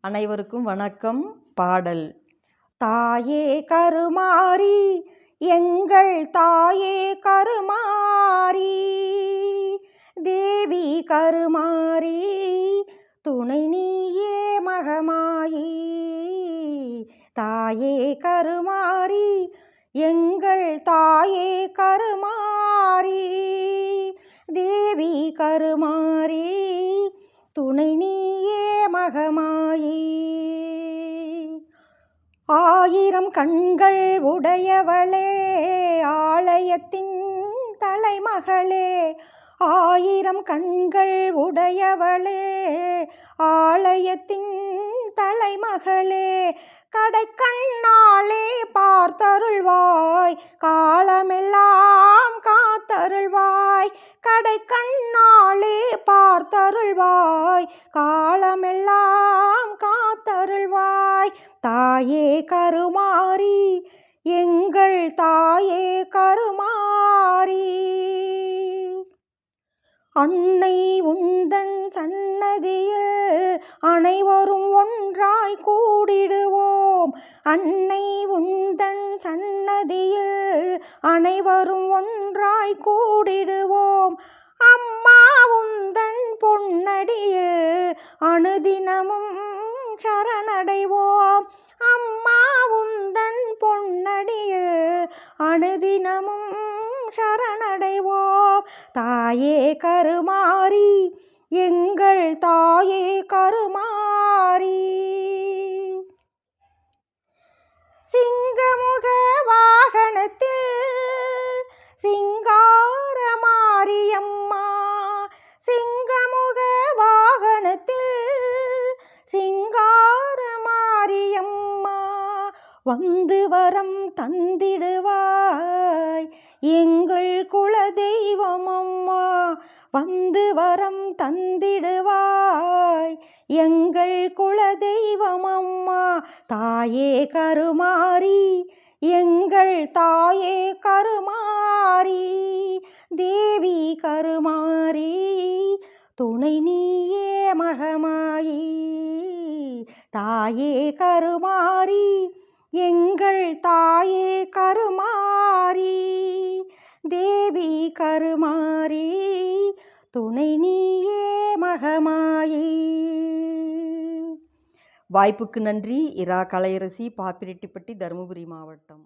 அனைவருக்கும் வணக்கம். பாடல். தாயே கருமாரி எங்கள் தாயே கருமாரி, தேவி கருமாரி துணை நீயே மகமாயி. தாயே கருமாரி எங்கள் தாயே கருமாரி, தேவி கருமாரி துணை நீயே மகமாயி. ஆயிரம் கண்கள் உடையவளே ஆலயத்தின் தலைமகளே, ஆயிரம் கண்கள் உடையவளே ஆலயத்தின் தலைமகளே, கடைக்கண்ணாலே பார்த்தருள்வாய் காலமெல்லாம் காத்தருள்வாய், கடைக்கண்ணாலே பார்த்தருள்வாய் காலமெல்லாம் காத்தருள்வாய். தாயே கருமாரி எங்கள் தாயே கருமாரி, அன்னை உந்தன் சன்னதியில் அனைவரும் ஒன்றாய் கூடிடுவோம், அன்னை உந்தன் சன்னதியில் அனைவரும் ஒன்றாய் கூடிடுவோம். அம்மா உந்தன் பொன்னடியில் அனுதினமும் சரணடைவோம், அம்மா உந்தன் பொன்னடியில் அனுதினமும் சரணடைவோம். தாயே கருமாரி எங்கள் தாயே கருமாரி, சிங்கமுக வாகனத்தில் சிங்கார மாரியம்மா, சிங்கமுக வாகனத்தில் சிங்கார மாரியம்மா, வந்து வரம் தந்திடுவாய் எங்கள் குலதெய்வம் அம்மா, வந்து வரம் தந்திடுவாய் எங்கள் குலதெய்வம் அம்மா. தாயே கருமாரி எங்கள் தாயே கருமாரி, தேவி கருமாரி துணை நீயே மகமாயி. தாயே கருமாரி எங்கள் தாயே கருமாரி, தேவி கருமாரி துணை நீயே மகமாயி. வாய்ப்புக்கு நன்றி. இரா கலையரசி, பாப்பிரெட்டிப்பட்டி, தருமபுரி மாவட்டம்.